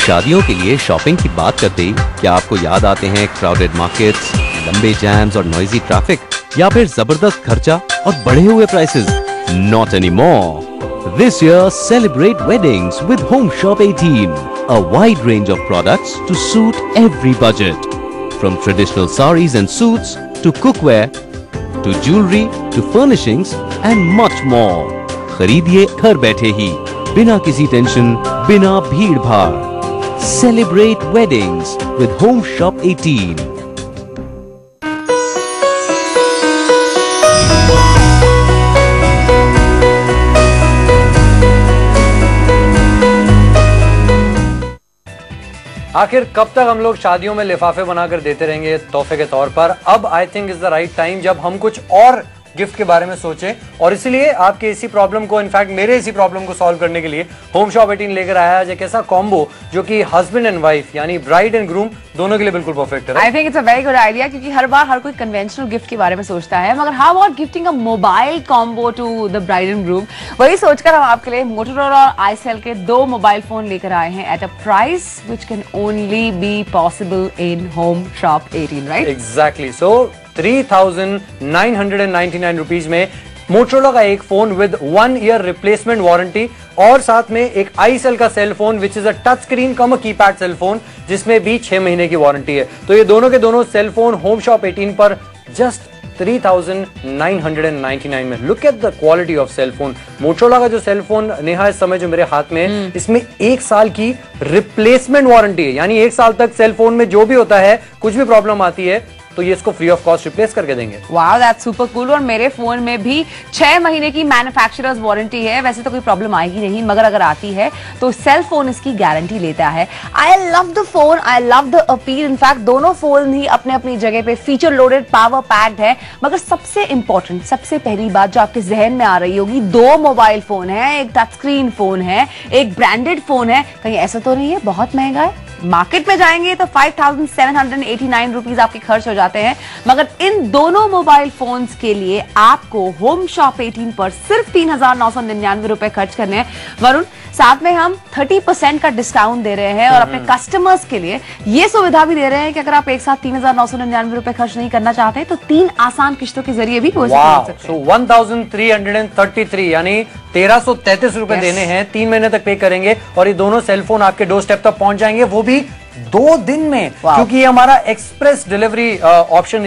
शादियों के लिए शॉपिंग की बात करते ही क्या आपको याद आते हैं क्राउडेड मार्केट्स, लंबे जैम्स और नॉइजी ट्रैफिक, या फिर जबरदस्त खर्चा और बढ़े हुए prices? Not anymore. This year, celebrate weddings with Home Shop 18. A wide range of products to suit every budget. From traditional saris and suits to cookware to jewelry to furnishings and much more. खरीदिए घर बैठे ही, बिना किसी tension, बिना भीड़ भाड़. Celebrate weddings with Home Shop 18. आखिर कब तक हम लोग शादियों में लिफाफे बनाकर देते रहेंगे तोहफे के तौर पर? अब I think is the right time जब हम कुछ और गिफ्ट के बारे में सोचें, और इसीलिए आपके इसी प्रॉब्लम को, इनफैक्ट मेरे इसी प्रॉब्लम को सॉल्व करने के लिए होम शॉप 18 लेकर आया है एक ऐसा कॉम्बो जो कि हस्बैंड एंड वाइफ यानी ब्राइड एंड ग्रूम दोनों के लिए बिल्कुल परफेक्ट है. I think it's a very good idea, क्योंकि हर बार हर कोई कन्वेंशनल गिफ्ट के बारे में सोचता है, मगर how about gifting a mobile combo to the bride and groom? वही सोचकर हम आपके लिए मोटोरोला और आईसेल के 2 मोबाइल फोन लेकर आए हैं at a price which can only be possible in home shop 18, right? Exactly. So 3,999 rupees में मोटोरोला का एक phone with 1 year replacement warranty, और साथ में एक आईसेल का cell phone which is a touch screen cum keypad cell phone जिसमें भी 6 महीने की वारंटी है. तो ये दोनों के दोनों सेल फोन होम शॉप 18 पर जस्ट 3,999 में. Look at the quality of cell phone. Motorola का जो सेल फोन नेहा इस समय जो मेरे हाथ में है, इसमें 1 साल की रिप्लेसमेंट वारंटी है, यानी 1 साल तक सेल फोन में जो भी होता है, कुछ भी प्रॉब्लम आती है तो ये इसको फ्री ऑफ कॉस्ट रिप्लेस करके देंगे. Wow, that's super cool. और मेरे फोन में भी 6 महीने की मैन्युफैक्चरर्स वारंटी है. वैसे तो कोई प्रॉब्लम आएगी नहीं, मगर अगर आती है तो सेल फोन इसकी गारंटी लेता है. I love the phone, I love the appeal. In fact दोनों फोन ही अपने अपनी जगह pay feature loaded, power packed है. मगर सबसे इंपॉर्टेंट, सबसे पहली बात जो आपके जहन में आ रही होगी, 2 मोबाइल फोन है, एक टच स्क्रीन फोन है, एक ब्रांडेड फोन है. कहीं ऐसा तो नहीं है बहुत महंगा है? मार्केट में जाएंगे तो 5,789 रुपीज आपके खर्च हो जाते हैं, मगर इन दोनों मोबाइल फोन्स के लिए आपको होम शॉप 18 पर सिर्फ 3,999 रुपए खर्च करने हैं. वरुण, साथ में हम 30% का डिस्काउंट दे रहे हैं और अपने कस्टमर्स के लिए ये सुविधा भी दे रहे हैं कि अगर आप एक साथ 3,999 रुपए खर्च नहीं करना चाहते तो 3 आसान किश्तों के जरिए भी हो सकते हैं. 1,333 यानी 1,333 रुपए देने हैं, 3 महीने तक पे करेंगे और ये दोनों सेलफोन आपके डोर स्टेप तक पहुंच जाएंगे, वो भी 2 दिन में, क्योंकि ये हमारा एक्सप्रेस डिलीवरी ऑप्शन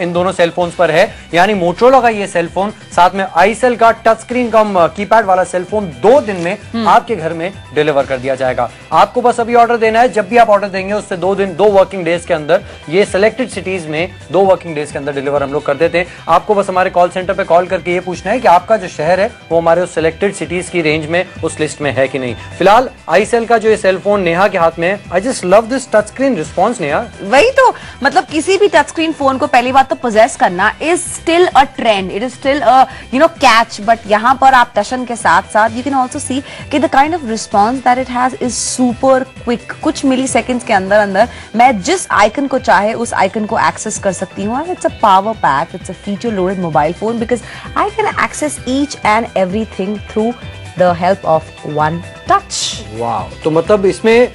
इन दोनों सेलफोन्स पर है. यानी मोटोरोला का ये सेलफोन साथ में आईसेल का टच स्क्रीन कम कीपैड वाला सेलफोन 2 दिन में आपके घर में डिलीवर कर दिया जाएगा. आपको बस अभी ऑर्डर देना है. जब भी आप ऑर्डर देंगे उससे 2 वर्किंग डेज के अंदर, ये सिलेक्टेड सिटीज में 2 वर्किंग डेज के अंदर डिलीवर हम लोग कर देते हैं. आपको बस हमारे कॉल सेंटर पे कॉल करके ये पूछना है कि आपका जो शहर है वो हमारे उस सिलेक्टेड सिटीज की रेंज में, उस लिस्ट में है कि नहीं. फिलहाल आईसेल का जो ये सेलफोन नेहा के हाथ में है, I just love this touch screen response. Neha, वही तो मतलब किसी भी टच स्क्रीन फोन को पहली बात तो पोजेस करना is still a trend, it is still a catch, but यहाँ पर आप टशन के साथ साथ यू कैन ऑल्सो सी कि the kind of response that it has is super quick. कुछ मिली सेकेंड्स के अंदर अंदर मैं जिस आइकन को चाहे उस आइकन को एक्सेस कर सकती हूँ. It's a power pack, it's a feature loaded mobile phone because I can access each and everything through the help of one touch. Wow, तो मतलब इसमें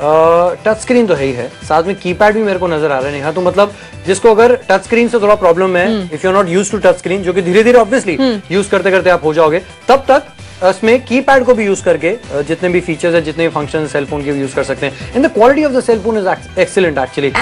टच स्क्रीन तो है ही है, साथ में कीपैड भी मेरे को नजर आ रहा है नेहा. तो मतलब जिसको अगर टच स्क्रीन से थोड़ा प्रॉब्लम है, if you are not used to touch screen, जो कि धीरे धीरे ऑब्वियसली यूज करते करते आप हो जाओगे, तब तक इसमें कीपैड को भी यूज करके जितने भी फीचर्स है, जितने भी फंक्शन सेलफोन के भी यूज कर सकते हैं. And the quality of the cellphone is excellent actually.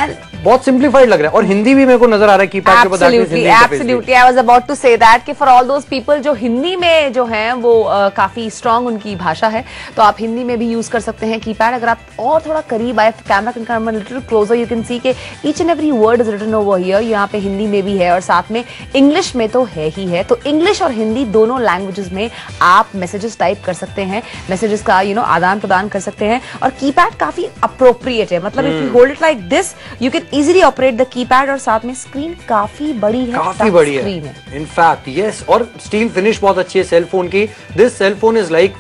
बहुत सिंप्लीफाइड लग रहा है और हिंदी भी मेरे को नजर आ रहा है कीपैड के बदले. Absolutely, I was about to say that कि फॉर ऑल दोस पीपल जो हिंदी में जो हैं वो काफी स्ट्रांग उनकी भाषा है, तो आप हिंदी में भी यूज कर सकते हैं कीपैड. अगर आप और थोड़ा करीब आए, camera can come a little closer, you can see कि each and every word is written over here. यहाँ पे हिंदी में भी है और साथ में इंग्लिश में तो है ही है. तो इंग्लिश और हिंदी दोनों लैंग्वेजेस में आप मैसेजेस टाइप कर सकते हैं, मैसेजेस का आदान प्रदान कर सकते हैं. और कीपैड काफी अप्रोप्रिएट है, मतलब if you hold it like this you can easily operate the keypad. और साथ में स्क्रीन काफी बड़ी है, काफी बड़ी है इनफैक्ट. यस, और स्टील फिनिश बहुत अच्छी है सेल फोन की. This cell phone is like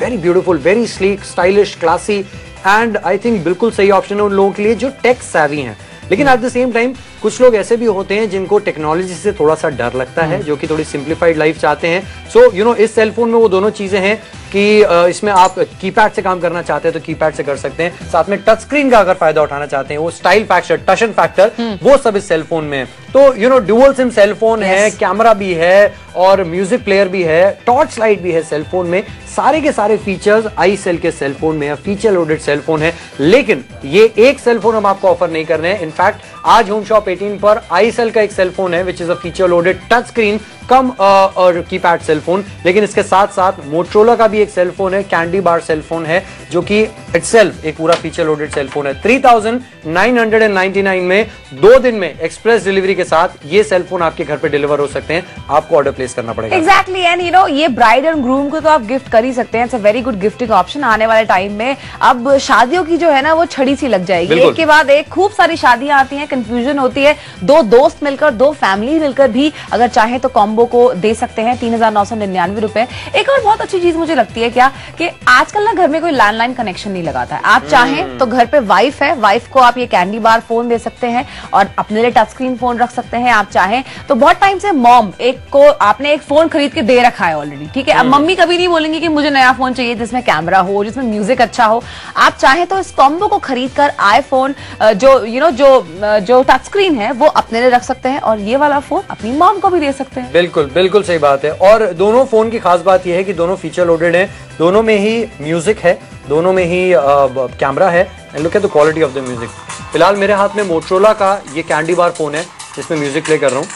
very beautiful, very sleek, stylish, classy, and I think बिल्कुल सही ऑप्शन है उन लोगों के लिए जो टेक सैवी हैं. लेकिन एट द सेम टाइम कुछ लोग ऐसे भी होते हैं जिनको टेक्नोलॉजी से थोड़ा सा डर लगता है, जो कि थोड़ी सिंप्लीफाइड लाइफ चाहते हैं. सो इस सेलफोन में वो दोनों चीजें हैं. कि इसमें आप कीपैड से काम करना चाहते हैं तो कीपैड से कर सकते हैं, साथ में टच स्क्रीन का अगर फायदा उठाना चाहते हैं, वो स्टाइल फैक्टर, टशन फैक्टर, वो सब इस सेल फोन में है। तो डुअल सिम सेल फोन है, कैमरा भी है और म्यूजिक प्लेयर भी है, टॉर्च लाइट भी है सेल फोन में। सारे के सारे फीचर्स iCell के सेल फोन में है, फीचर लोडेड सेल फोन है। लेकिन ये एक सेल फोन हम आपको ऑफर नहीं कर रहे हैं। इनफैक्ट आज होम शॉप 18 पर iCell का एक सेल फोन है which is a feature loaded touch screen cum और कीपैड सेल फोन। लेकिन इसके साथ साथ मोटरोला का भी एक सेल फोन है, कैंडी बार सेल फोन है, जो कि इटसेल्फ एक पूरा फीचर लोडेड सेल फोन है। 3999 में 2 दिन में एक्सप्रेस डिलीवरी के साथ ये सेल फोन आपके घर पे डिलीवर हो सकते हैं। आपको ऑर्डर प्लेस करना पड़ेगा। एग्जैक्टली एंड ये ब्राइड एंड ग्रूम को तो आप गिफ्ट कर ही सकते हैं। It's a very good gifting option. आने वाले टाइम में अब शादियों की जो है ना वो छड़ी सी लग जाएगी, एक के बाद एक खूब सारी शादियां आती हैं, कंफ्यूजन होती है। 2 दोस्त मिलकर, 2 फैमिली मिलकर भी अगर चाहे तो कॉम्बो को दे सकते हैं 3999 रुपए। एक और बहुत अच्छी चीज मुझे लगती है क्या कि आजकल ना घर में कोई लैंडलाइन कनेक्शन नहीं लगाता है। आप चाहें तो घर पे वाइफ है, वाइफ को आप ये कैंडी बार फोन दे सकते हैं और अपने लिए टच स्क्रीन फोन रख सकते हैं। आप चाहें तो बहुत टाइम से मॉम एक को आपने एक फोन खरीद के दे रखा है ऑलरेडी, ठीक है। अब मम्मी कभी नहीं बोलेंगी कि मुझे नया फोन चाहिए जिसमें कैमरा हो, जिसमें म्यूजिक अच्छा हो। आप चाहें तो इस कॉम्बो को खरीद कर आईफोन जो टच स्क्रीन है वो अपने लिए रख सकते हैं और ये वाला फोन अपनी मॉम को भी दे सकते हैं। बिल्कुल बिल्कुल सही बात है। और दोनों फोन की खास बात यह है कि दोनों फीचर लोडेड हैं, दोनों में ही म्यूजिक है, दोनों में ही कैमरा है। And look at the quality of the music. फिलहाल मेरे हाथ में मोटरोला का ये कैंडी बार फोन है जिसमें म्यूजिक प्ले कर रहा हूं।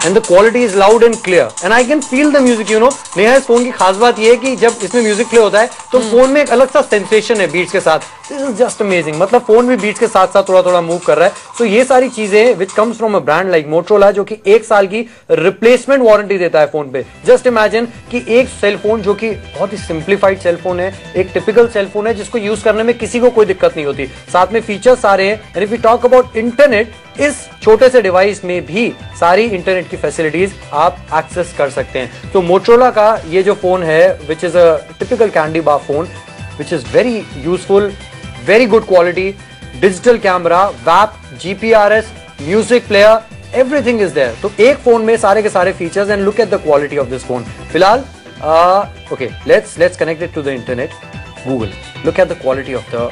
And the quality is loud and clear and I can feel the music, Neha इस फोन की खास बात ये है कि जब इसमें म्यूजिक प्ले होता है तो फोन में एक अलग सा सेंसेशन है बीट्स के साथ। This is just amazing. मतलब फोन भी बीट्स के साथ साथ थोड़ा थोड़ा मूव कर रहा है। तो ये सारी चीजें which comes from a brand like Motorola, जो कि 1 साल की रिप्लेसमेंट वारंटी देता है फोन पे। जस्ट इमेजिन कि एक सेल फोन जो कि बहुत ही सिंप्लीफाइड सेल फोन है, एक टिपिकल सेल फोन है जिसको यूज करने में किसी को कोई दिक्कत नहीं होती, साथ में फीचर्स सारे हैं। And if we talk about internet, इस छोटे से डिवाइस में भी सारी इंटरनेट की फैसिलिटीज आप एक्सेस कर सकते हैं। तो मोटरोला का ये जो फोन है which is a typical candy bar phone which is very useful, very good quality, digital camera, वैप, GPRS, music player, everything is there. तो एक फोन में सारे के सारे features and look at the quality of this phone. फिलहाल okay, let's connect it to the internet, Google, look at the quality of the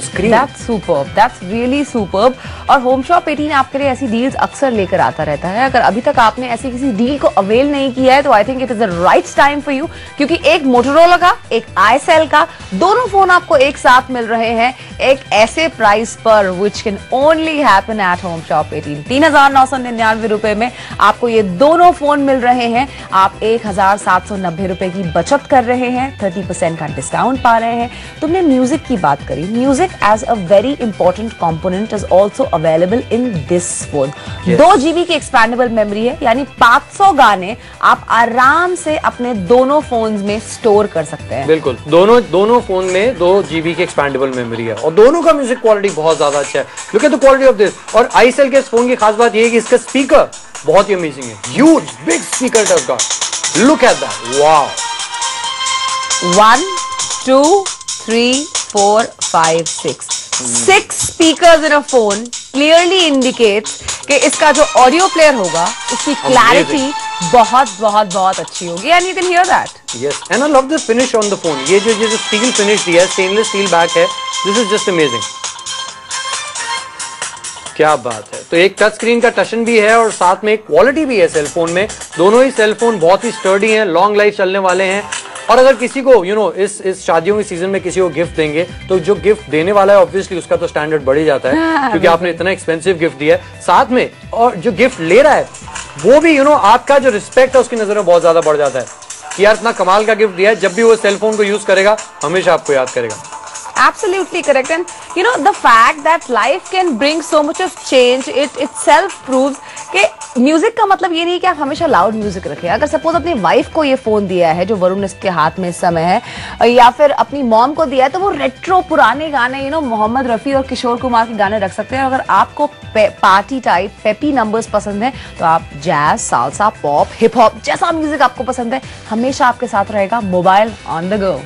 screen. That's superb. That's really superb. और home shop 18 आपके लिए ऐसी deals अक्सर लेकर आता रहता है। अगर अभी तक आपने ऐसी किसी डील को अवेल नहीं किया है तो I think it is the right time for you, क्योंकि एक मोटोरोला का, एक iCell का, दोनों फोन आपको एक साथ मिल रहे हैं एक ऐसे प्राइस पर which can only happen at home shop 18। 3999 रुपए में आपको ये दोनों फोन मिल रहे हैं। आप 1790 रुपए की बचत कर रहे हैं, 30% का डिस्काउंट पा रहे हैं। तुमने म्यूजिक की बात करी, music as a very important component is also available in this phone. 2 GB की एक्सपैंडेबल मेमोरी है, यानी 500 गाने आप आराम से अपने दोनों फोन्स में स्टोर कर सकते हैं। बिल्कुल, दोनों फोन में 2 GB की एक्सपैंडेबल मेमोरी है और दोनों का म्यूजिक क्वालिटी बहुत ज्यादा अच्छा है। Look at the quality of this. और iCell के इस फोन की खास बात ये है कि इसका स्पीकर बहुत ही अमेजिंग है, huge big speaker it has got. Look at that, wow. 1 2 3 4 5 6 speakers in a phone clearly indicates कि इसका जो ऑडियो प्लेयर होगा उसकी क्लैरिटी बहुत बहुत बहुत अच्छी होगी, and you can hear that. Yes, and I love the finish on the phone. ये जो स्टील फिनिश दिया है, स्टेनलेस स्टील बैक है, दिस इज जस्ट अमेजिंग। क्या बात है। तो एक टच स्क्रीन का टशन भी है और साथ में क्वालिटी भी है सेल फोन में। दोनों ही सेल फोन बहुत ही स्टर्डी हैं, लॉन्ग लाइफ चलने वाले हैं। और अगर किसी को इस शादियों के सीजन में किसी को गिफ्ट देंगे तो जो गिफ्ट देने वाला है ऑब्वियसली उसका तो स्टैंडर्ड बढ़ ही जाता है, क्योंकि आपने इतना एक्सपेंसिव गिफ्ट दिया है साथ में, और जो गिफ्ट ले रहा है वो भी आपका जो रिस्पेक्ट है उसकी नजर में बहुत ज्यादा बढ़ जाता है कि यार इतना कमाल का गिफ्ट दिया है। जब भी वो सेल फोन को यूज करेगा हमेशा आपको याद करेगा। Absolutely correct. And the fact that life can bring so much of change, it itself proves कि म्यूजिक का मतलब ये नहीं कि आप हमेशा लाउड म्यूजिक रखें। अगर सपोज अपनी वाइफ को ये फोन दिया है जो वरुण इसके हाथ में इस समय है, या फिर अपनी मॉम को दिया है, तो वो रेट्रो पुराने गाने मोहम्मद रफी और किशोर कुमार के गाने रख सकते हैं। अगर आपको पार्टी टाइप पेपी नंबर्स पसंद है तो आप jazz, salsa, pop, hip hop जैसा म्यूजिक आपको पसंद है हमेशा आपके साथ रहेगा मोबाइल ऑन द गो।